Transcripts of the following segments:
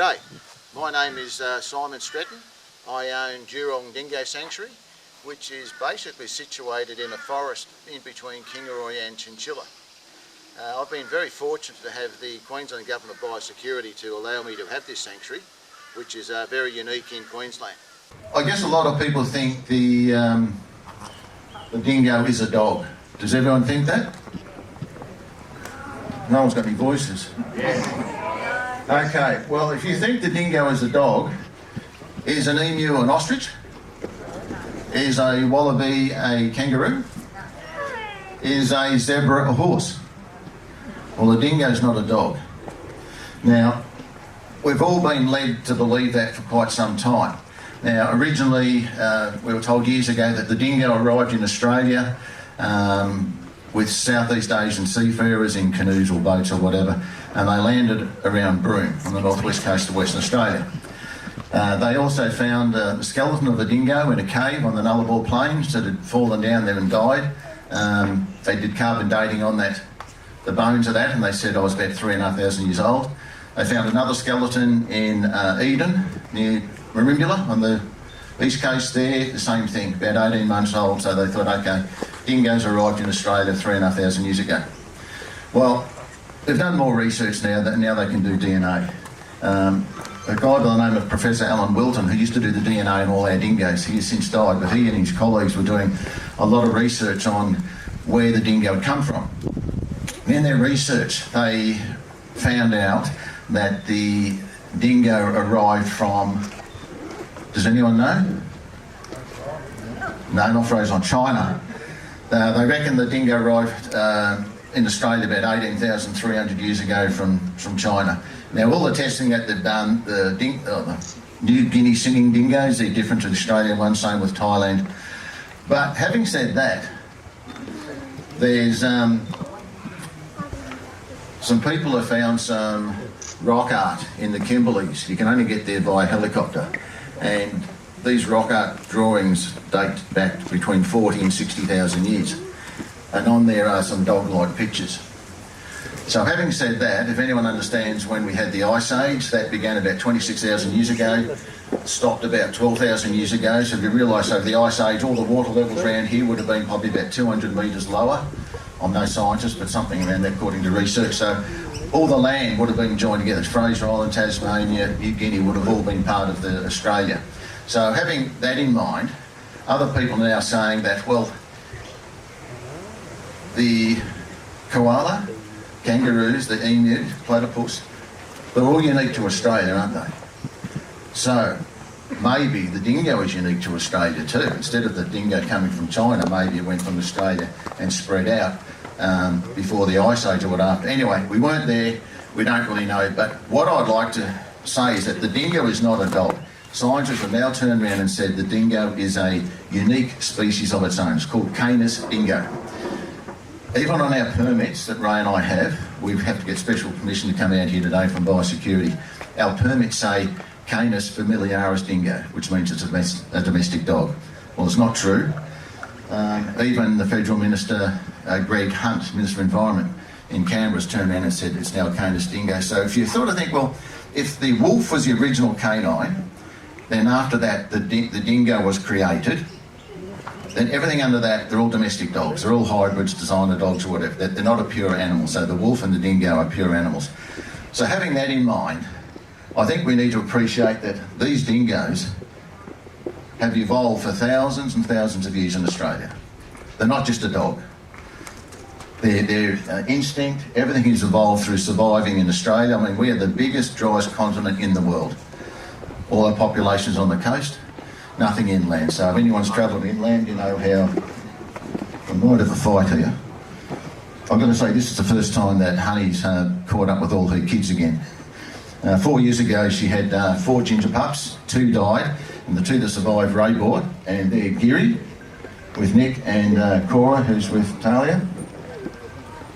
G'day, my name is Simon Stretton. I own Durong Dingo Sanctuary, which is basically situated in a forest in between Kingaroy and Chinchilla. I've been very fortunate to have the Queensland Government of Biosecurity to allow me to have this sanctuary, which is very unique in Queensland. I guess a lot of people think the dingo is a dog. Does everyone think that? No one's got any voices. Yeah. Okay, well, if you think the dingo is a dog, is an emu an ostrich? Is a wallaby a kangaroo? Is a zebra a horse? Well, a dingo's not a dog. Now, we've all been led to believe that for quite some time. Now, originally, we were told years ago that the dingo arrived in Australia with Southeast Asian seafarers in canoes or boats or whatever, and they landed around Broome on the northwest coast of Western Australia. They also found the skeleton of a dingo in a cave on the Nullarbor Plains that had fallen down there and died. They did carbon dating on that, the bones of that, and they said I was about 3,500 years old. They found another skeleton in Eden, near Merimbula, on the east coast there, the same thing, about 18 months old, so they thought, okay, dingoes arrived in Australia 3,500 years ago. Well, they've done more research now, that now they can do DNA. A guy by the name of Professor Alan Wilton, who used to do the DNA on all our dingoes, he has since died, but he and his colleagues were doing a lot of research on where the dingo had come from. In their research, they found out that the dingo arrived from, does anyone know? No, not frozen, China. They reckon the dingo arrived in Australia about 18,300 years ago from China. Now, all the testing that they've done, the New Guinea singing dingoes, they're different to the Australian ones, same with Thailand. But having said that, there's some people have found some rock art in the Kimberleys. You can only get there by helicopter. And these rock art drawings date back between 40 and 60,000 years. And on there are some dog-like pictures. So having said that, if anyone understands when we had the Ice Age, that began about 26,000 years ago, stopped about 12,000 years ago. So if you realise over the Ice Age, all the water levels around here would have been probably about 200 metres lower. I'm no scientist, but something around that according to research. So all the land would have been joined together. Fraser Island, Tasmania, New Guinea would have all been part of the Australia. So having that in mind, other people are now saying that, well, the koala, kangaroos, the emu, platypus, they're all unique to Australia, aren't they? So maybe the dingo is unique to Australia too. Instead of the dingo coming from China, maybe it went from Australia and spread out before the Ice Age or what after. Anyway, we weren't there, we don't really know, but what I'd like to say is that the dingo is not a dog. Scientists have now turned around and said the dingo is a unique species of its own. It's called Canis dingo. Even on our permits that Ray and I have, we have to get special permission to come out here today from Biosecurity. Our permits say Canis familiaris dingo, which means it's a domestic dog. Well, it's not true. Even the Federal Minister, Greg Hunt, Minister of Environment in Canberra, has turned around and said it's now a Canis dingo. So if you sort of think, well, if the wolf was the original canine, then after that the dingo was created, then everything under that, they're all domestic dogs. They're all hybrids, designer dogs or whatever. They're not a pure animal. So the wolf and the dingo are pure animals. So having that in mind, I think we need to appreciate that these dingoes have evolved for thousands and thousands of years in Australia. They're not just a dog. Their instinct, everything is evolved through surviving in Australia. I mean, we are the biggest, driest continent in the world. All our population's on the coast, nothing inland. So if anyone's travelled inland, you know how we might have a fight here. I'm going to say this is the first time that Honey's caught up with all her kids again. 4 years ago, she had 4 ginger pups, 2 died, and the 2 that survived Ray bought, and they're Geary with Nick and Cora, who's with Talia.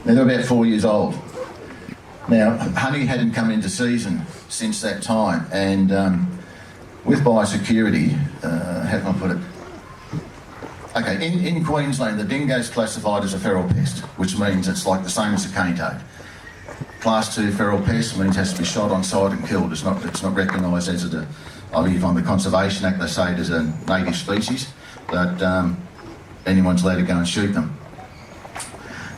Now, they're about 4 years old. Now, Honey hadn't come into season since that time, and with biosecurity, how can I put it? Okay, in Queensland, the dingo is classified as a feral pest, which means it's like the same as a cane toad. Class 2 feral pest means it has to be shot on sight and killed. It's not recognised as I believe on the Conservation Act they say it is a native species, but anyone's allowed to go and shoot them.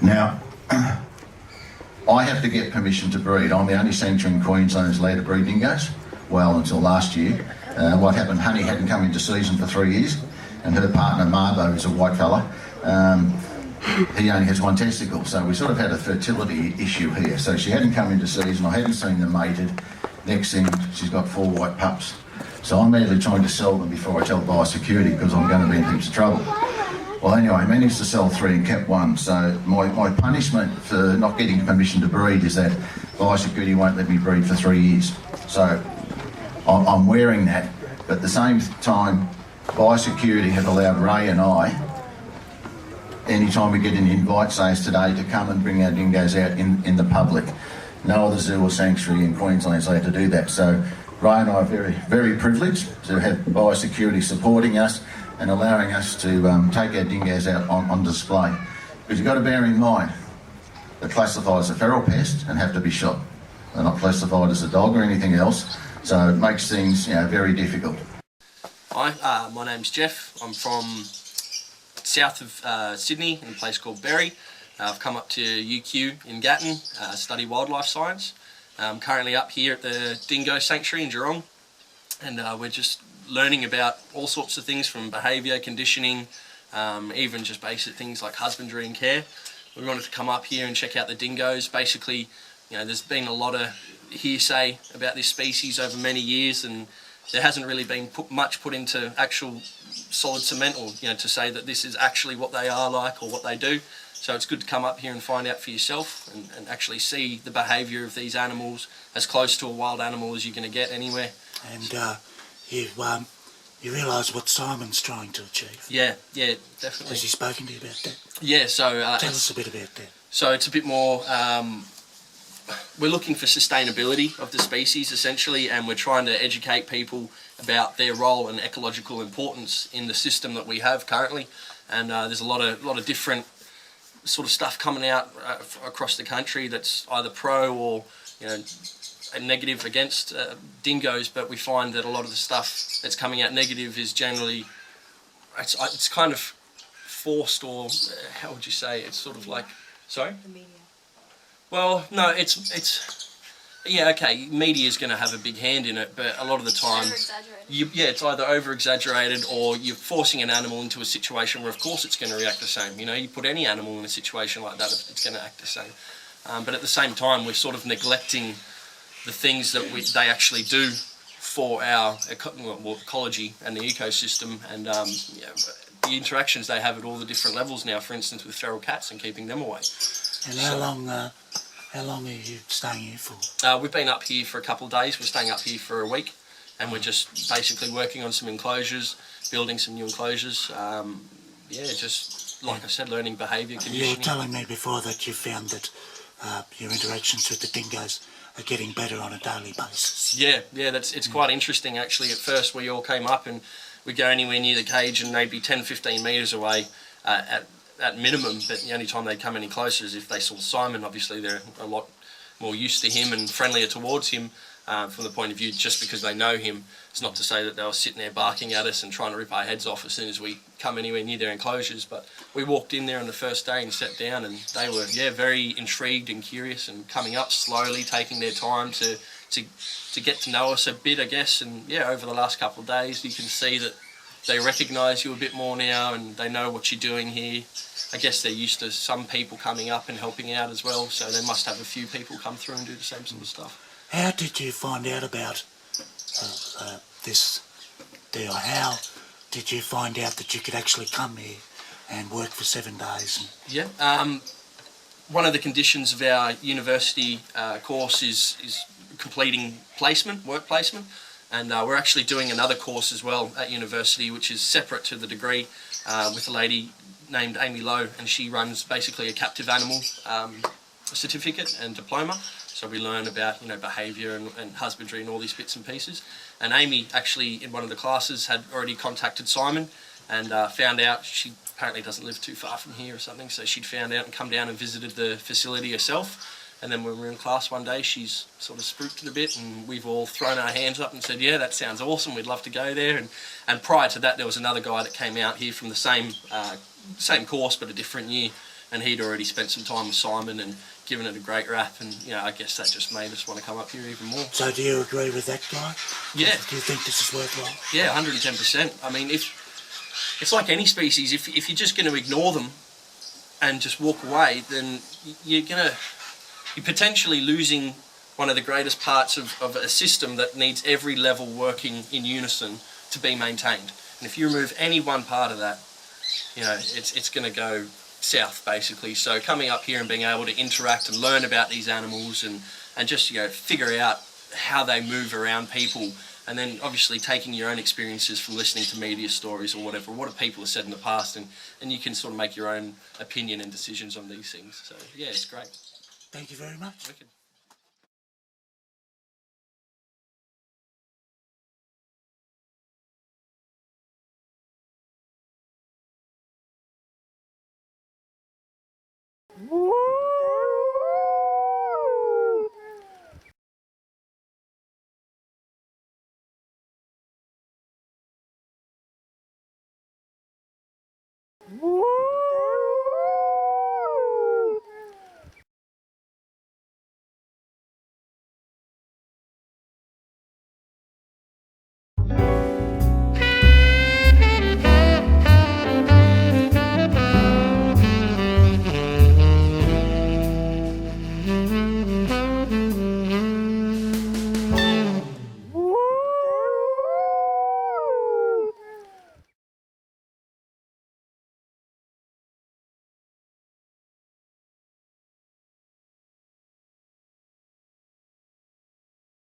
Now, I have to get permission to breed. I'm the only sanctuary in Queensland that's allowed to breed dingoes. Well, until last year. What happened, Honey hadn't come into season for 3 years, and her partner Marbo, who's a white fella, he only has one testicle, so we sort of had a fertility issue here. So she hadn't come into season, I hadn't seen them mated. Next thing, she's got 4 white pups. So I'm merely trying to sell them before I tell biosecurity because I'm going to be in heaps of trouble. Well, anyway, I managed to sell 3 and kept 1. So my punishment for not getting permission to breed is that biosecurity won't let me breed for 3 years. So I'm wearing that, but at the same time, biosecurity have allowed Ray and I, anytime we get an invite, say as today, to come and bring our dingoes out in the public. No other zoo or sanctuary in Queensland is allowed to do that. So Ray and I are very, very privileged to have biosecurity supporting us and allowing us to take our dingoes out on display. Because you've got to bear in mind, they're classified as a feral pest and have to be shot. They're not classified as a dog or anything else, so it makes things very difficult. Hi, my name's Jeff. I'm from south of Sydney in a place called Berry. I've come up to UQ in Gatton, study wildlife science. I'm currently up here at the Dingo Sanctuary in Durong, and we're just learning about all sorts of things from behaviour, conditioning, even just basic things like husbandry and care. We wanted to come up here and check out the dingoes. Basically, there's been a lot of hearsay about this species over many years, and there hasn't really been much put into actual solid cement, or to say that this is actually what they are like or what they do. So it's good to come up here and find out for yourself and actually see the behaviour of these animals as close to a wild animal as you're going to get anywhere. And you realise what Simon's trying to achieve? Yeah, definitely. Has he spoken to you about that? Yeah, so... Tell us a bit about that. So it's a bit more... we're looking for sustainability of the species, essentially, and we're trying to educate people about their role and ecological importance in the system that we have currently. And there's a lot of different sort of stuff coming out across the country that's either pro or a negative against dingoes, but we find that a lot of the stuff that's coming out negative is generally it's kind of forced, or how would you say, it's sort of like, sorry? The media. Well, no, it's yeah, okay, media is going to have a big hand in it, but a lot of the time, it's either over-exaggerated or you're forcing an animal into a situation where of course it's going to react the same. You put any animal in a situation like that, it's going to act the same. But at the same time, we're sort of neglecting the things that they actually do for our ecology and the ecosystem, and the interactions they have at all the different levels now, for instance with feral cats and keeping them away. And how long are you staying here for? We've been up here for a couple of days. We're staying up here for a week, and we're just basically working on some enclosures, building some new enclosures. Just like I said, learning behaviour, conditioning. You were telling me before that you found that your interactions with the dingoes are getting better on a daily basis. Yeah, it's quite interesting actually. At first we all came up and we'd go anywhere near the cage and they'd be 10-15 metres away at minimum, but the only time they'd come any closer is if they saw Simon. Obviously they're a lot more used to him and friendlier towards him from the point of view just because they know him. It's not to say that they were sitting there barking at us and trying to rip our heads off as soon as we come anywhere near their enclosures, but we walked in there on the first day and sat down and they were very intrigued and curious and coming up slowly, taking their time to get to know us a bit, I guess. And over the last couple of days you can see that they recognise you a bit more now and they know what you're doing here. I guess they're used to some people coming up and helping out as well, so they must have a few people come through and do the same sort of stuff. How did you find out about this deal? How did you find out that you could actually come here and work for 7 days? One of the conditions of our university course is completing work placement, and we're actually doing another course as well at university which is separate to the degree with a lady named Amy Lowe, and she runs basically a captive animal certificate and diploma. So we learn about behaviour and husbandry and all these bits and pieces. And Amy actually in one of the classes had already contacted Simon and found out she apparently doesn't live too far from here or something, so she'd found out and come down and visited the facility herself. And then when we were in class one day, she's sort of spooked it a bit, and we've all thrown our hands up and said, yeah, that sounds awesome, we'd love to go there. And prior to that, there was another guy that came out here from the same course but a different year, and he'd already spent some time with Simon and given it a great rap, and I guess that just made us want to come up here even more. So do you agree with that guy? Yeah. Do you think this is worthwhile? Yeah, 110%. I mean, it's like any species, if you're just going to ignore them and just walk away, then you're potentially losing one of the greatest parts of a system that needs every level working in unison to be maintained. And if you remove any one part of that, it's going to go south, basically. So coming up here and being able to interact and learn about these animals and just figure out how they move around people, and then obviously taking your own experiences from listening to media stories or whatever, what have people have said in the past, and you can sort of make your own opinion and decisions on these things. So yeah, it's great. Thank you very much. Wicked. Woo!